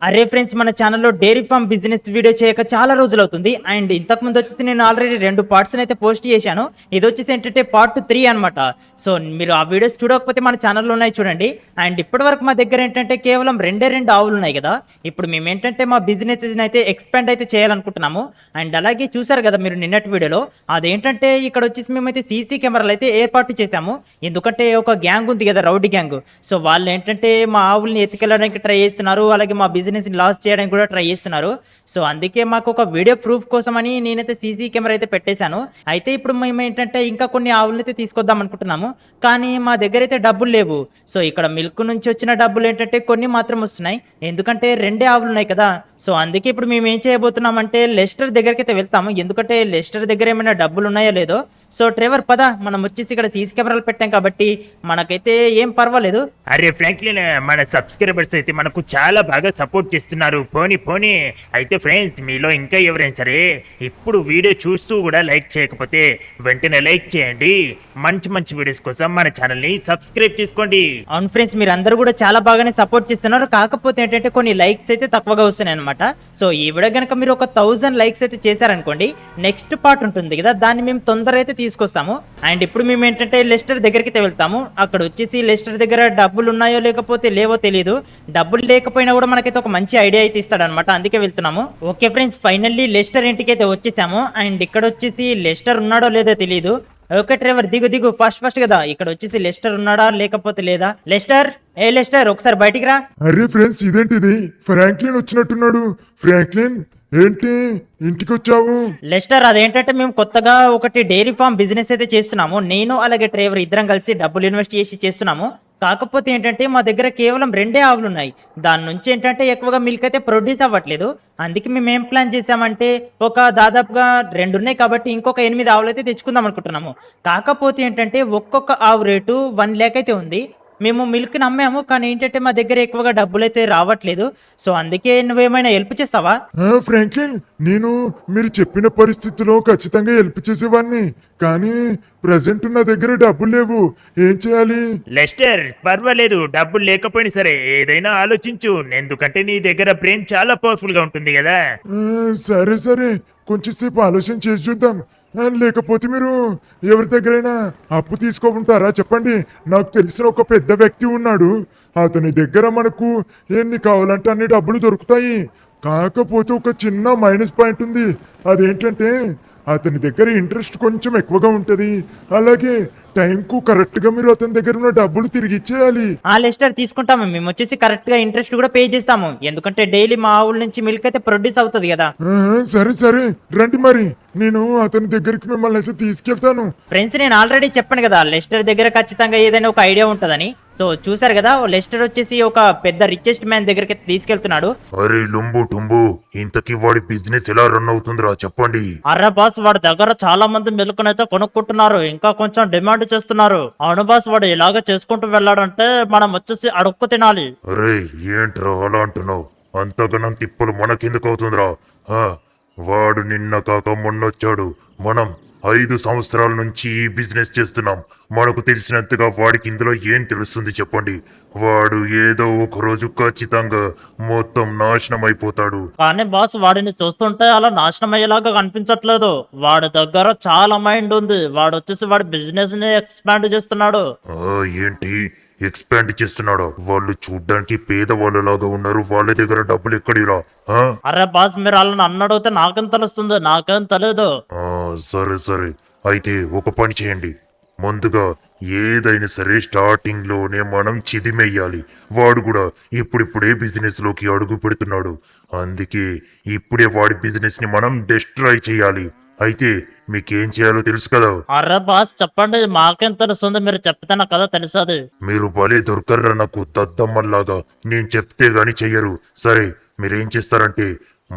అరే ఫ్రెండ్స్, మన ఛానల్లో డైరీ ఫార్మ్ బిజినెస్ వీడియో చేయక చాలా రోజులు అవుతుంది. అండ్ ఇంతకు ముందు వచ్చేసి నేను ఆల్రెడీ 2 పార్ట్స్ అయితే పోస్ట్ చేశాను. ఇది వచ్చేసి ఏంటంటే పార్ట్ 3 అన్నమాట. సో మీరు ఆ వీడియోస్ చూడకపోతే మన ఛానల్లో ఉన్నాయి, చూడండి. అండ్ ఇప్పటి వరకు మా దగ్గర ఏంటంటే కేవలం 2 ఆవులు ఉన్నాయి కదా. ఇప్పుడు మేము ఏంటంటే మా బిజినెస్ అయితే ఎక్స్పాండ్ అయితే చేయాలనుకుంటున్నాము. అండ్ అలాగే చూసారు కదా మీరు నిన్నటి వీడియోలో, అదేంటంటే ఇక్కడ వచ్చేసి మేమైతే సీసీ కెమెరాలు అయితే ఏర్పాటు చేశాము. ఎందుకంటే ఒక గ్యాంగ్ ఉంది కదా, రౌడీ గ్యాంగ్. సో వాళ్ళు ఏంటంటే మా ఆవుల్ని ఎత్తుకెళ్ళడానికి ట్రై చేస్తున్నారు, అలాగే మా బిజినెస్ లాస్ చేయడానికి కూడా ట్రై చేస్తున్నారు. సో అందుకే మాకు ఒక వీడియో ప్రూఫ్ కోసమని నేనైతే సీసీ కెమెరా అయితే పెట్టేశాను. అయితే ఇప్పుడు మేము ఏంటంటే ఇంకా కొన్ని ఆవులను అయితే తీసుకొద్దాం అనుకుంటున్నాము, కానీ మా దగ్గర అయితే డబ్బులు లేవు. సో ఇక్కడ మిల్క్ నుంచి వచ్చిన డబ్బులు ఏంటంటే కొన్ని మాత్రం వస్తున్నాయి, ఎందుకంటే 2 ఆవులు ఉన్నాయి కదా. సో అందుకే ఇప్పుడు మేము ఏం చేయబోతున్నామంటే లెస్టర్ దగ్గరికి అయితే వెళ్తాము, ఎందుకంటే లెస్టర్ దగ్గర ఏమైనా డబ్బులు ఉన్నాయో లేదో. సో ట్రెవర్ పద, మనం వచ్చేసి ఇక్కడ సీసీ కెమెరాలు పెట్టాం కాబట్టి మనకైతే ఏం పర్వాలేదు. అరే ఫ్రాంక్లిన్, మన సబ్స్క్రైబర్స్ అయితే మనకు చాలా బాగా సపోర్ట్ చేస్తున్నారు. పోనీ అయితే ఫ్రెండ్స్, మీలో ఇంకా ఎవరైనా సరే ఇప్పుడు వీడియో చూస్తూ కూడా లైక్ చేయకపోతే వెంటనే లైక్ చేయండి. మంచి వీడియోస్ కోసం మన ఛానల్ని సబ్స్క్రైబ్ చేసుకోండి. అవును ఫ్రెండ్స్, మీరు అందరూ కూడా చాలా బాగానే సపోర్ట్ చేస్తున్నారు, కాకపోతే ఏంటంటే కొన్ని లైక్స్ అయితే తక్కువగా వస్తున్నాయి అనమాట. సో ఈ వీడియో కనుక మీరు ఒక 1000 లైక్స్ అయితే చేశారనుకోండి, నెక్స్ట్ పార్ట్ ఉంటుంది కదా, దాన్ని మేము తొందరగా అయితే తీసుకొస్తాము. అండ్ ఇప్పుడు మేము ఏంటంటే లెస్టర్ దగ్గరికి అయితే వెళ్తాము. అక్కడ వచ్చేసి లెస్టర్ దగ్గర డబ్బులు ఉన్నాయో లేకపోతే లేవో తెలియదు. డబ్బులు లేకపోయినా కూడా మనకైతే ఒక మంచి ఐడియా అయితే ఇస్తాడనమాట, అందుకే వెళ్తున్నాము. ఓకే ఫ్రెండ్స్, ఫైనల్లీ లెస్టర్ ఇంటికి అయితే వచ్చేసాము. అండ్ ఇక్కడ వచ్చేసి లెస్టర్ ఉన్నాడో లేదో తెలియదు. ఓకే డ్రైవర్, దిగు ఫాస్ట్ కదా. ఇక్కడ వచ్చేసి లెస్టర్ ఉన్నాడా లేకపోతే లేదా. లెస్టర్, లెస్టర్ ఒకసారి బయటికి రా. అరే ఫ్రెండ్స్, ఇదేంటిది? ఫ్రాంక్లిన్ వచ్చినట్టున్నాడు. ఫ్రాంక్లిన్, ఏంటి ఇంటికి వచ్చావు? లెస్టర్, అదేంటంటే మేము కొత్తగా ఒకటి డైరీ ఫార్మ్ బిజినెస్ అయితే చేస్తున్నాము. నేను అలాగే డ్రైవర్ ఇద్దరం కలిసి డబ్బులు ఇన్వెస్ట్ చేసి చేస్తున్నాము. కాకపోతే ఏంటంటే మా దగ్గర కేవలం 2 ఆవులు ఉన్నాయి. దాని నుంచి ఏంటంటే ఎక్కువగా మిల్క్ అయితే ప్రొడ్యూస్ అవ్వట్లేదు. అందుకే మేము ఏం ప్లాన్ చేసామంటే ఒక దాదాపుగా 2 ఉన్నాయి కాబట్టి ఇంకొక 8 ఆవులు అయితే తెచ్చుకుందాం అనుకుంటున్నాము. కాకపోతే ఏంటంటే ఒక్కొక్క ఆవు రేటు 1 lakh అయితే ఉంది. మేము మిల్క్ని అమ్మాము, కానీ ఏంటంటే మా దగ్గర ఎక్కువగా డబ్బులు అయితే రావట్లేదు. సో అందుకే నువ్వేమైనా హెల్ప్ చేస్తావా? ఫ్రాంక్లిన్, నేను మీరు చెప్పిన పరిస్థితిలో ఖచ్చితంగా హెల్ప్ చేసేవాడిని, కానీ ప్రజెంట్ నా దగ్గర డబ్బులు లేవు. ఏం చేయాలి? లెస్టర్, పర్వాలేదు, డబ్బులు లేకపోయినా సరే ఏదైనా ఆలోచించు, ఎందుకంటే నీ దగ్గర బ్రెయిన్ చాలా పవర్ఫుల్ గా ఉంటుంది కదా. సరే, కొంచెం సేపు ఆలోచన చేసి చూద్దాం. లేకపోతే మీరు ఎవరి దగ్గరైనా అప్పు తీసుకోకుంటారా చెప్పండి. నాకు తెలిసిన ఒక పెద్ద వ్యక్తి ఉన్నాడు, అతని దగ్గర మనకు ఎన్ని కావాలంటే అన్ని డబ్బులు దొరుకుతాయి. కాకపోతే ఒక చిన్న మైనస్ పాయింట్ ఉంది. అదేంటంటే అతని దగ్గర ఇంట్రెస్ట్ కొంచెం ఎక్కువగా ఉంటుంది, అలాగే టైంకు కరెక్ట్ గా మీరు అతని దగ్గర ఉన్న డబ్బులు తిరిగి ఇచ్చేయాలి. ఆ లెస్టర్ తీసుకుంటాము, మేము వచ్చేసి కరెక్ట్ గా ఇంట్రెస్ట్ కూడా పే చేస్తాము, ఎందుకంటే డైలీ మా ఆవుల నుంచి మిల్క్ అయితే ప్రొడ్యూస్ అవుతుంది కదా. సరే రండి, మరి నేను అతని దగ్గరికి మిమ్మల్ని అయితే తీసుకెళ్తాను. ఫ్రెండ్స్, నేను ఆల్రెడీ చెప్పాను కదా లెస్టర్ దగ్గర ఖచ్చితంగా ఏదైనా ఒక ఐడియా ఉంటుందని. సో చూసారు కదా, లెస్టర్ వచ్చేసి ఒక పెద్ద రిచెస్ట్ మ్యాన్ దగ్గరికి తీసుకెళ్తున్నాడు. అరే లుంబు టుంబు, ఇంతకీ వాడి బిజినెస్ ఎలా రన్ అవుతుందిరా చెప్పండి. అరే బాస్, వాడి దగ్గర చాలా మంది మిల్క్నైతే కొనుక్కుంటున్నారు, ఇంకా కొంచెం డిమాండ్ చేస్తున్నారు. అవును బాస్, వాడు ఇలాగ చేసుకుంటూ వెళ్ళాడంటే మనం వచ్చేసి అడుక్కు తినాలి. అరే ఏంట్రా అలా అంటున్నావు? అంతగనం తిప్పులు మనకెందుకు అవుతుందిరా? వాడు నిన్న కాక మొన్నొచ్చాడు. మనం 5 సంవత్సరాల నుంచి ఈ బిజినెస్ చేస్తున్నాం. మనకు తెలిసినంతగా వాడికి ఇందులో ఏం తెలుస్తుంది చెప్పండి. వాడు ఏదో ఒక రోజు ఖచ్చితంగా మొత్తం నాశనం అయిపోతాడు. కానీ బాస్, వాడిని చూస్తుంటే అలా నాశనం అయ్యేలాగా కనిపించట్లేదు. వాడి దగ్గర చాలా మైండ్ ఉంది. వాడు వచ్చేసి వాడి బిజినెస్ ని ఎక్స్పాండ్ చేస్తున్నాడు. ఏంటి ఎక్స్పాండ్ చేస్తున్నాడా? వాళ్ళు చూడ్డానికి పేదవాళ్ళలాగా ఉన్నారు, వాళ్ళ దగ్గర డబ్బులు ఎక్కడిరా? అరే బాస్, మీరు వాళ్ళని అన్నడిగితే నాకేం తెలుస్తుంది? నాకేం తెలియదు. సరే, అయితే ఒక పని చేయండి. ముందుగా ఏదైనా సరే స్టార్టింగ్ లోనే మనం చిదిమెయ్యాలి. వాడు కూడా ఇప్పుడిప్పుడే బిజినెస్ లోకి అడుగు పెడుతున్నాడు, అందుకే ఇప్పుడే వాడి బిజినెస్ ని మనం డిస్ట్రాయ్ చేయాలి. అయితే మీకేం చేయాలో తెలుసు కదా? అరే బాస్, చెప్పండి, మాకేం తెలుస్తుంది? మీరు చెప్తానా కదా తెలిసేది. మీరు భలే దొరకర్రా నాకు దద్దమ్మల్లాగా. నేను చెప్తే గాని చెయ్యరు. సరే, మీరేం చేస్తారంటే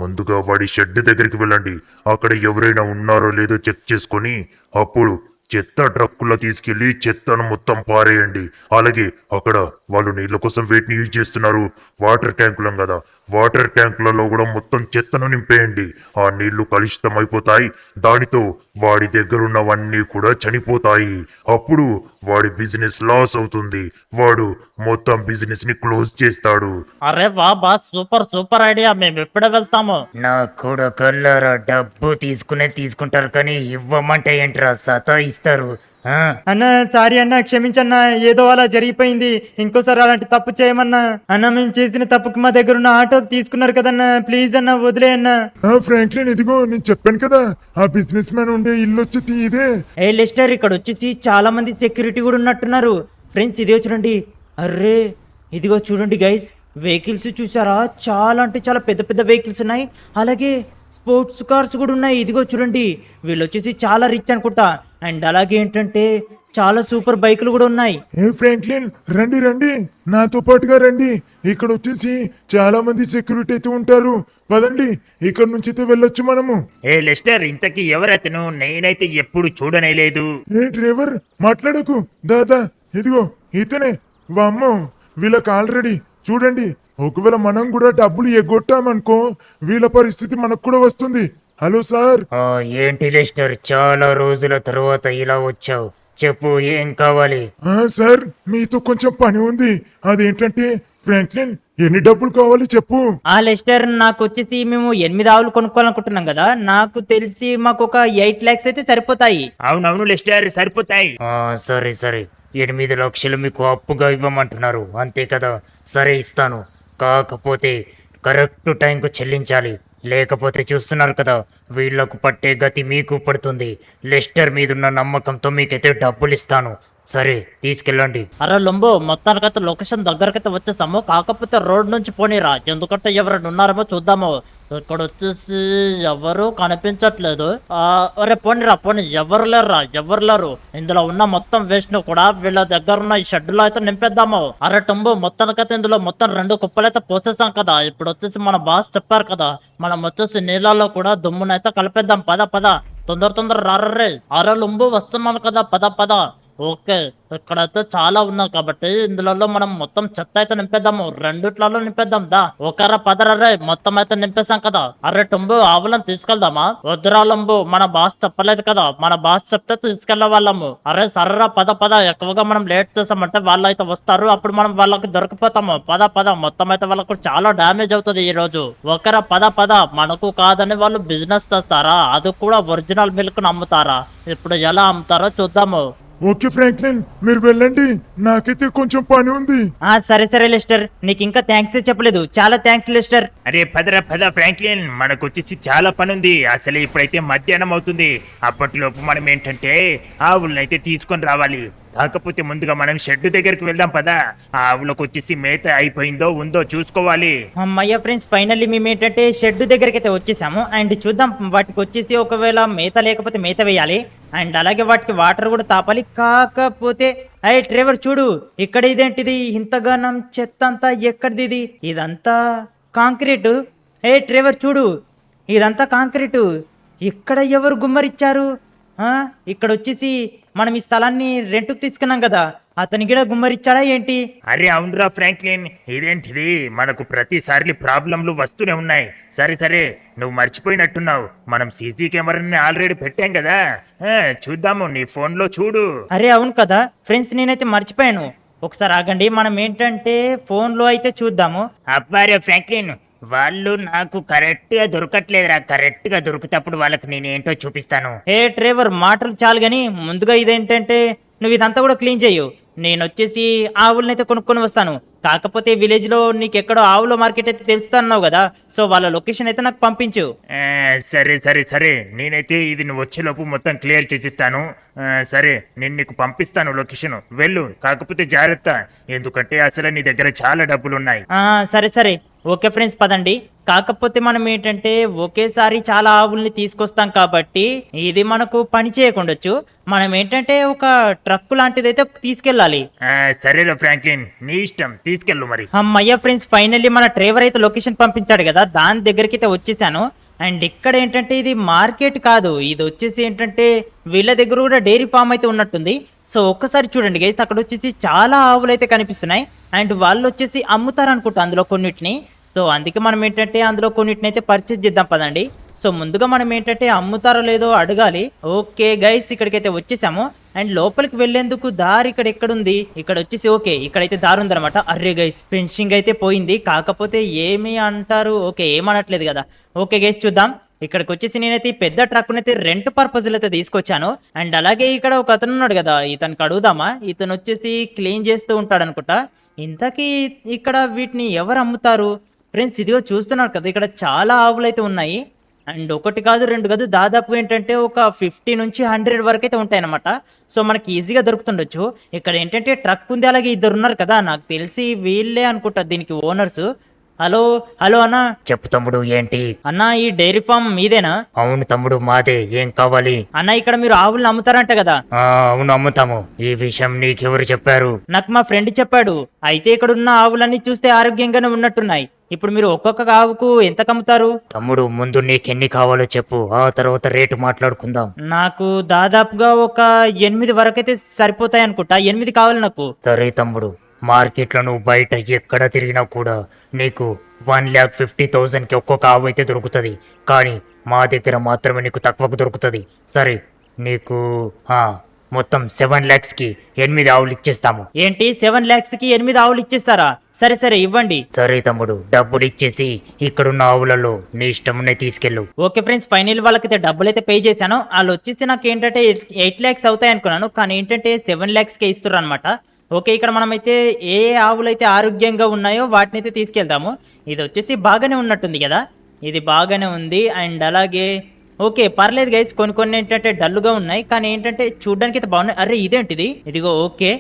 ముందుగా వాడి షెడ్ దగ్గరికి వెళ్ళండి. అక్కడ ఎవరైనా ఉన్నారో లేదో చెక్ చేసుకొని అప్పుడు చెత్త ట్రక్కుల్లో తీసుకెళ్లి చెత్తను మొత్తం పారేయండి. అలాగే అక్కడ వాళ్ళు నీళ్ళ కోసం వేటిని యూజ్ చేస్తున్నారు, వాటర్ ట్యాంకులం కదా, వాటర్ ట్యాంకులలో కూడా మొత్తం చెత్తను నింపేయండి. ఆ నీళ్లు కలుషితం అయిపోతాయి, దానితో వాడి దగ్గరున్నవన్నీ కూడా చనిపోతాయి. అప్పుడు వాడి బిజినెస్ లాస్ అవుతుంది, వాడు మొత్తం బిజినెస్ ని క్లోజ్ చేస్తాడు. అరే వా బాస్, సూపర్ సూపర్ ఐడియా, మేము ఎప్పుడే వెళ్తాము. నా కూడా కల్లారా డబ్బు తీసుకుంటారు కానీ ఇవ్వమంటే ఏంట్రా సతాయిస్తారు. ఆ? అన్న సారీ అన్న, క్షమించన్నా, ఏదో అలా జరిగిపోయింది. ఇంకోసారి అలాంటి తప్పు చేయమన్నా. అన్న మేము చేసిన తప్పుకి మా దగ్గర ఉన్న ఆటోలు తీసుకున్నారు కదన్నా, ప్లీజ్ అన్న వదిలే అన్న. ఫ్రాంక్లిన్, ఇదిగో నేను చెప్పాను కదా, ఆ బిజినెస్ మ్యాన్ ఉండే ఇల్లు వచ్చేసి ఇదే. ఏ లెస్టర్, ఇక్కడ వచ్చేసి చాలా మంది సెక్యూరిటీ కూడా ఉన్నట్టున్నారు. ఫ్రెండ్స్ ఇదిగో చూడండి. అర్రే ఇదిగో చూడండి గైస్, వెహికల్స్ చూసారా? చాలా అంటే చాలా పెద్ద పెద్ద వెహికల్స్ ఉన్నాయి, అలాగే స్పోర్ట్స్ కార్స్ కూడా ఉన్నాయి. ఇదిగో చూడండి, వీళ్ళు వచ్చేసి చాలా రిచ్ అనుకుంటా. అండ్ అలాగే ఏంటంటే చాలా సూపర్ బైకులు కూడా ఉన్నాయి. ఫ్రాంక్లిన్, రండి రండి, నాతో పాటుగా రండి. ఇక్కడ వచ్చేసి చాలా మంది సెక్యూరిటీ అయితే ఉంటారు. పదండి, ఇక్కడ నుంచి అయితే వెళ్ళొచ్చు మనము. ఏ లెస్టర్, ఇంతకీ ఎవరతను? నేనైతే ఎప్పుడు చూడనే లేదు. డ్రైవర్ మాట్లాడకు, దాదా ఇదిగో ఇతనే. వామ్మో, వీళ్ళకి ఆల్రెడీ చూడండి, ఒకవేళ మనం కూడా డబ్బులు ఎగ్గొట్టామనుకో వీళ్ళ పరిస్థితి మనకు కూడా వస్తుంది. Hello sir. ఏంటి లెస్టర్, చాలా రోజుల తర్వాత ఇలా వచ్చావు, చెప్పు ఏం కావాలి? సార్, మీతో కొంచెం పని ఉంది. అదేంటంటే ఫ్రాంక్లిన్, ఎన్ని డబ్బులు కావాలి చెప్పు. ఆ లెస్టర్, నాకు వచ్చేసి మేము 8 ఆవులు కొనుక్కోవాలనుకుంటున్నాం కదా, నాకు తెలిసి మాకు ఒక 8 lakhs అయితే సరిపోతాయి. అవునవును లెస్టర్, సరిపోతాయి. సరే 8 లక్షలు మీకు అప్పుగా ఇవ్వమంటున్నారు అంతే కదా? సరే ఇస్తాను, కాకపోతే కరెక్ట్ టైంకు చెల్లించాలి, లేకపోతే చూస్తున్నారు కదా వీళ్లకు పట్టే గతి మీకు పడుతుంది. లెస్టర్ మీదున్న నమ్మకంతో మీకైతే డబ్బులు ఇస్తాను, సరే తీసుకెళ్ళండి. అరే లొంబో, మొత్తానికైతే లొకేషన్ దగ్గరకైతే వచ్చేసాము, కాకపోతే రోడ్ నుంచి పోనీరా, ఎందుకంటే ఎవరైనా ఉన్నారేమో చూద్దాము. ఇక్కడ వచ్చేసి ఎవరు కనిపించట్లేదు. అరే పోనీరా పోనీ, ఎవరు లేరు. ఇందులో ఉన్న మొత్తం వేస్ట్ ను కూడా వీళ్ళ దగ్గర ఉన్న ఈ షెడ్లో అయితే నింపేద్దాము. అరే టంబు, మొత్తానికైతే ఇందులో మొత్తం 2 కుప్పలైతే పోసేసాం కదా. ఇప్పుడు వచ్చేసి మన బాస్ చెప్పారు కదా, మనం వచ్చేసి నీళ్ళలో కూడా దుమ్మునైతే కలిపేద్దాం. పద తొందర రారే. అరే లొంబు, వస్తున్నాను కదా, పద. ఓకే, ఇక్కడైతే చాలా ఉన్నాయి కాబట్టి ఇందులో మనం మొత్తం చెత్త అయితే నింపేద్దాము, 2 నింపేద్దాం. ఒకరా పదరే, మొత్తం అయితే నింపేసాం కదా. అరే టంబు, ఆవులను తీసుకెళ్దామా? వద్దురా లంబు, మన బాస్ చెప్పలేదు కదా, మన బాస్ చెప్తే తీసుకెళ్లే వాళ్ళము. అరే సర్రా పద, ఎక్కువగా మనం లేట్ చేసామంటే వాళ్ళు అయితే వస్తారు, అప్పుడు మనం వాళ్ళకి దొరికిపోతాము. పద, మొత్తం అయితే వాళ్ళకు చాలా డ్యామేజ్ అవుతుంది ఈ రోజు. ఒకరా పద, మనకు కాదని వాళ్ళు బిజినెస్ చేస్తారా? అది కూడా ఒరిజినల్ మిల్క్ అమ్ముతారా? ఇప్పుడు ఎలా అమ్ముతారో చూద్దాము. ఓకే ఫ్రాంక్లిన్, మీరు వెళ్ళండి, నాకైతే కొంచెం పని ఉంది. సరే లెస్టర్, నీకు ఇంకా థ్యాంక్స్ చెప్పలేదు, చాలా థ్యాంక్స్ లెస్టర్. అరే పద ఫ్రాంక్లిన్, మనకు వచ్చేసి చాలా పని ఉంది. అసలు ఇప్పుడైతే మధ్యాహ్నం అవుతుంది, అప్పటిలోపు మనం ఏంటంటే ఆవులనైతే తీసుకొని రావాలి. కాకపోతే ముందుగా మనం షెడ్ దగ్గరికి వెళ్దాం పదా. ఆ ఆవులకు వచ్చేసి మేత అయిపోయిందో ఉందో చూసుకోవాలి. అమ్మయ్య ఫ్రెండ్స్, ఫైనల్లీ మేము ఏంటంటే షెడ్ దగ్గరికి అయితే వచ్చేసాము. అండ్ చూద్దాం, వాటికి వచ్చేసి ఒకవేళ మేత లేకపోతే మేత వేయాలి, అండ్ అలాగే వాటికి వాటర్ కూడా తాపాలి. కాకపోతే డ్రైవర్ చూడు, ఇక్కడ ఇదేంటిది, ఇంతగానం చెత్త అంతా ఎక్కడిది? ఇదంతా కాంక్రీటు. డ్రైవర్ చూడు, ఇదంతా కాంక్రీటు. ఇక్కడ ఎవరు గుమ్మరిచ్చారు? ఇక్కడ వచ్చేసి మనం ఈ స్థలాన్ని రెంట్కు తీసుకున్నాం కదా, అతని కూడా గుమ్మరిచ్చాడా ఏంటి? అరే అవునురా ఫ్రాంక్లిన్, ఇదేంటిది, మనకు ప్రతిసారి ప్రాబ్లంలు వస్తూనే ఉన్నాయి. సరే నువ్వు మర్చిపోయినట్టున్నావు, మనం సీసీ కెమెరాని ఆల్రెడీ పెట్టాం కదా, చూద్దాము, నీ ఫోన్లో చూడు. అరే అవును కదా ఫ్రెండ్స్, నేనైతే మర్చిపోయాను. ఒకసారి ఆగండి, మనం ఏంటంటే ఫోన్లో అయితే చూద్దాము. అబ్బారే ఫ్రాంక్లిన్, వాళ్ళు నాకు కరెక్ట్ గా దొరకట్లేదురా, కరెక్ట్ గా దొరికినప్పుడు వాళ్ళకి నేనేంటో చూపిస్తాను. డ్రైవర్, మాటలు చాలు గాని ముందుగా ఇదేంటంటే నువ్వు ఇదంతా కూడా క్లీన్ చేయు. నేను వచ్చేసి ఆవులనైతే కొనుక్కొని వస్తాను. కాకపోతే విలేజ్ లో నీకు ఎక్కడో ఆవుల మార్కెట్ అయితే తెలుస్తాన్నావు కదా, సో వాళ్ళ లొకేషన్ అయితే నాకు పంపించు. సరే నేనైతే ఇది నువ్వు వచ్చేలోపు మొత్తం క్లియర్ చేసిస్తాను. సరే నేను నీకు పంపిస్తాను లొకేషన్, వెళ్ళు. కాకపోతే జాగ్రత్త, ఎందుకంటే అసలు నీ దగ్గర చాలా డబ్బులు ఉన్నాయి. సరే ఓకే ఫ్రెండ్స్, పదండి. కాకపోతే మనం ఏంటంటే ఒకేసారి చాలా ఆవుల్ని తీసుకొస్తాం కాబట్టి ఇది మనకు పని చేయకుండొచ్చు. మనం ఏంటంటే ఒక ట్రక్ లాంటిదైతే తీసుకెళ్ళాలి. సరేరా ఫ్రాంక్లిన్, నీ ఇష్టం, తీసుకెళ్ళు మరి. అమ్మయ్య ఫ్రెండ్స్, ఫైనల్లీ మన డ్రైవర్ అయితే లొకేషన్ పంపించాడు కదా, దాని దగ్గరికి అయితే వచ్చేసాను. అండ్ ఇక్కడ ఏంటంటే ఇది మార్కెట్ కాదు, ఇది వచ్చేసి ఏంటంటే వీళ్ళ దగ్గర కూడా డైరీ ఫామ్ అయితే ఉన్నట్టుంది. సో ఒక్కసారి చూడండి గైస్, అక్కడ వచ్చేసి చాలా ఆవులు అయితే కనిపిస్తున్నాయి అండ్ వాళ్ళు వచ్చేసి అమ్ముతారు అనుకుంటా అందులో కొన్నిటిని. సో అందుకే మనం ఏంటంటే అందులో కొన్నిటిని అయితే పర్చేస్ చేద్దాం పదండి. సో ముందుగా మనం ఏంటంటే అమ్ముతారో లేదో అడగాలి. ఓకే గైస్, ఇక్కడికైతే వచ్చేసాము అండ్ లోపలికి వెళ్లేందుకు దారి ఇక్కడ ఎక్కడుంది, ఇక్కడ వచ్చేసి ఓకే ఇక్కడైతే దారి ఉందన్నమాట. అర్రే గైస్, ఫెన్సింగ్ అయితే పోయింది, కాకపోతే ఏమి అంటారు, ఓకే ఏమనట్లేదు కదా. ఓకే గైస్ చూద్దాం. ఇక్కడికి వచ్చేసి నేనైతే ఈ పెద్ద ట్రక్ అయితే రెంట్ పర్పస్ అయితే తీసుకొచ్చాను అండ్ అలాగే ఇక్కడ ఒక అతను ఉన్నాడు కదా, ఇతనికి అడుగుదామా. ఇతను వచ్చేసి క్లీన్ చేస్తూ ఉంటాడు అనుకుంటా. ఇంతకీ ఇక్కడ వీటిని ఎవరు అమ్ముతారు ఫ్రెండ్స్? ఇదిగో చూస్తున్నారు కదా, ఇక్కడ చాలా ఆవులు అయితే ఉన్నాయి అండ్ ఒకటి కాదు రెండు కాదు, దాదాపుగా ఏంటంటే ఒక 50 నుంచి 100 వరకు అయితే ఉంటాయి అనమాట. సో మనకి ఈజీగా దొరుకుతుండొచ్చు. ఇక్కడ ఏంటంటే ట్రక్ ఉంది, అలాగే ఇద్దరు ఉన్నారు కదా, నాకు తెలిసి వీళ్ళే అనుకుంటా దీనికి ఓనర్స్. హలో హలో అన్న. చెప్పు తమ్ముడు, ఏంటి? అన్న ఈ డైరీ ఫామ్ మీదేనా? అవును తమ్ముడు, మాదే. ఏం కావాలి? అన్న ఇక్కడ మీరు ఆవులను అమ్ముతారంట కదా. అవును, అమ్ముతాము. ఈ విషయం నీకెవరు చెప్పారు? నాకు మా ఫ్రెండ్ చెప్పాడు. అయితే ఇక్కడ ఉన్న ఆవులన్నీ చూస్తే ఆరోగ్యంగానే ఉన్నట్టున్నాయి. ఇప్పుడు మీరు ఒక్కొక్క ఆవుకు ఎంత కమ్ముతారు? తమ్ముడు, ముందు నీకెన్ని కావాలో చెప్పు, ఆ తర్వాత రేటు మాట్లాడుకుందాం. నాకు దాదాపుగా ఒక 8 వరకైతే సరిపోతాయి అనుకుంటా. 8 కావాలి నాకు. సరే తమ్ముడు, మార్కెట్లో నువ్వు బయట ఎక్కడ తిరిగినా కూడా నీకు 1,50,000కి ఒక్కొక్క ఆవు అయితే దొరుకుతుంది, కానీ మా దగ్గర మాత్రమే నీకు తక్కువకు దొరుకుతుంది. సరే, నీకు మొత్తం 7 lakhsకి 8 ఆవులు ఇచ్చేస్తాము. ఏంటి 7 lakhsకి 8 ఆవులు ఇచ్చేస్తారా? సరే సరే ఇవ్వండి. సరే తమ్ముడు, డబ్బులు ఇచ్చేసి ఇక్కడున్న ఆవులలో నీ ఇష్టమునే తీసుకెళ్ళు. ఓకే ఫ్రెండ్స్, ఫైనల్ వాళ్ళకైతే డబ్బులు అయితే పే చేశాను. వాళ్ళు వచ్చేసి నాకు ఏంటంటే 8 lakhs అవుతాయి అనుకున్నాను, కానీ ఏంటంటే 7 lakhsకే ఇస్తారు అనమాట. ఓకే, ఇక్కడ మనమైతే ఏ ఆవులు అయితే ఆరోగ్యంగా ఉన్నాయో వాటిని అయితే తీసుకెళ్తాము. ఇది వచ్చేసి బాగానే ఉన్నట్టుంది కదా, ఇది బాగానే ఉంది అండ్ అలాగే ఓకే పర్లేదు గైస్. కొన్ని ఏంటంటే డల్లుగా ఉన్నాయి, కానీ ఏంటంటే చూడడానికి అయితే బాగున్నాయి. అరే ఇదేంటిది, ఇదిగో ఓకే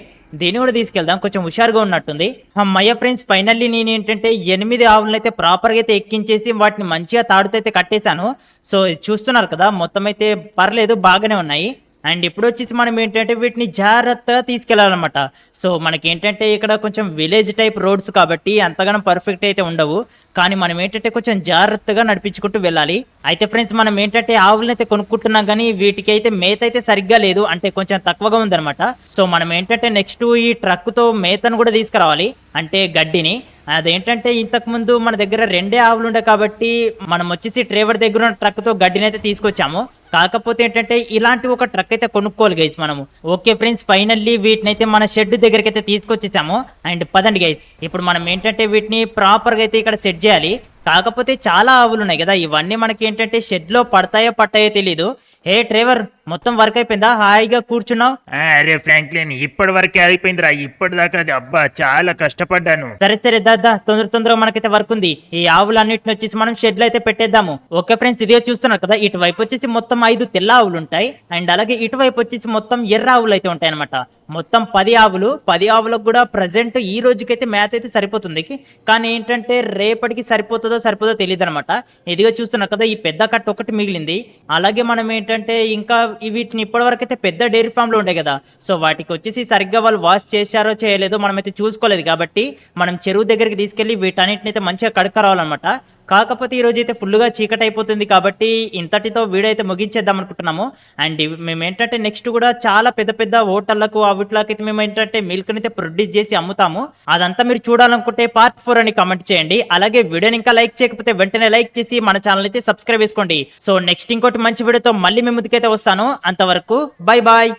దీన్ని కూడా తీసుకెళ్దాం, కొంచెం హుషారుగా ఉన్నట్టుంది. అమ్మయ్య ఫ్రెండ్స్, ఫైనల్లీ నేను ఏంటంటే 8 ఆవులను అయితే ప్రాపర్గా అయితే ఎక్కించేసి వాటిని మంచిగా తాడుతో అయితే కట్టేశాను. సో చూస్తున్నారు కదా, మొత్తం అయితే పర్లేదు బాగానే ఉన్నాయి. అండ్ ఇప్పుడు వచ్చేసి మనం ఏంటంటే వీటిని జాగ్రత్తగా తీసుకెళ్లాలన్నమాట. సో మనకి ఏంటంటే ఇక్కడ కొంచెం విలేజ్ టైప్ రోడ్స్ కాబట్టి అంతగానో పర్ఫెక్ట్ అయితే ఉండవు, కానీ మనం ఏంటంటే కొంచెం జాగ్రత్తగా నడిపించుకుంటూ వెళ్ళాలి. అయితే ఫ్రెండ్స్, మనం ఏంటంటే ఆవులను అయితే కొనుక్కుంటున్నాం, కానీ వీటికి అయితే మేత అయితే సరిగ్గా లేదు, అంటే కొంచెం తక్కువగా ఉందన్నమాట. సో మనం ఏంటంటే నెక్స్ట్ ఈ ట్రక్తో మేతను కూడా తీసుకురావాలి, అంటే గడ్డిని. అదేంటంటే ఇంతకుముందు మన దగ్గర 2 ఆవులు ఉండే కాబట్టి మనం వచ్చేసి డ్రైవర్ దగ్గర ఉన్న ట్రక్తో గడ్డిని అయితే తీసుకొచ్చాము. కాకపోతే ఏంటంటే ఇలాంటి ఒక ట్రక్ అయితే కొనుక్కోవాలి గైస్ మనము. ఓకే ఫ్రెండ్స్, ఫైనల్లీ వీటిని అయితే మన షెడ్ దగ్గరికి అయితే తీసుకొచ్చేసాము. అండ్ పదండి గైస్, ఇప్పుడు మనం ఏంటంటే వీటిని ప్రాపర్గా అయితే ఇక్కడ సెట్ చేయాలి. కాకపోతే చాలా ఆవులు ఉన్నాయి కదా, ఇవన్నీ మనకి ఏంటంటే షెడ్లో పడతాయో పట్టాయో తెలీదు. ఏ డ్రైవర్, మొత్తం వర్క్ అయిపోయిందా? హాయిగా కూర్చున్నావు. అరే ఫ్రాంక్లిన్, ఇప్పటి వరకే అయిపోయిందిరా. ఇప్పటిదాకా అబ్బా చాలా కష్టపడ్డాను. సరే సరే దాదా, తొందరగా మనకైతే వర్క్ ఉంది. ఈ ఆవులన్నిటిని వచ్చేసి మనం షెడ్ లో అయితే పెట్టేద్దాము. ఓకే ఫ్రెండ్స్, ఇదే చూస్తున్నారు కదా, ఇటువైపు వచ్చేసి మొత్తం 5 తెల్ల ఆవులు ఉంటాయి అండ్ అలాగే ఇటువైపు వచ్చేసి మొత్తం ఎర్ర ఆవులు అయితే ఉంటాయి అనమాట. మొత్తం 10 ఆవులు. 10 ఆవులకు కూడా ప్రజెంట్ ఈ రోజుకైతే మేత అయితే సరిపోతుంది, కానీ ఏంటంటే రేపటికి సరిపోదో తెలియదు అనమాట. ఇదిగా చూస్తున్నారు కదా, ఈ పెద్ద కట్ట ఒకటి మిగిలింది. అలాగే మనం ఏంటంటే ఇంకా వీటిని ఇప్పటివరకు అయితే పెద్ద డైరీ ఫామ్ లో ఉండే కదా, సో వాటికి వచ్చేసి సరిగ్గా వాళ్ళు వాష్ చేశారో చేయలేదో మనమైతే చూసుకోలేదు, కాబట్టి మనం చెరువు దగ్గరికి తీసుకెళ్లి వీటన్నిటిని అయితే మంచిగా కడుక్కరావాలన్నమాట. కాకపోతే ఈ రోజు అయితే ఫుల్గా చీకటి అయిపోతుంది, కాబట్టి ఇంతటితో వీడియో అయితే ముగించేద్దాం అనుకుంటున్నాము. అండ్ మేము ఏంటంటే నెక్స్ట్ కూడా చాలా పెద్ద హోటళ్లకు వీటిలోకి మేము ఏంటంటే మిల్క్ అయితే ప్రొడ్యూస్ చేసి అమ్ముతాము. అదంతా మీరు చూడాలనుకుంటే Part 4 అని కామెంట్ చేయండి. అలాగే వీడియోని ఇంకా లైక్ చేయకపోతే వెంటనే లైక్ చేసి మన ఛానల్ అయితే సబ్స్క్రైబ్ చేసుకోండి. సో నెక్స్ట్ ఇంకోటి మంచి వీడియోతో మళ్ళీ మీ ముందుకైతే వస్తాను. అంతవరకు బై బాయ్.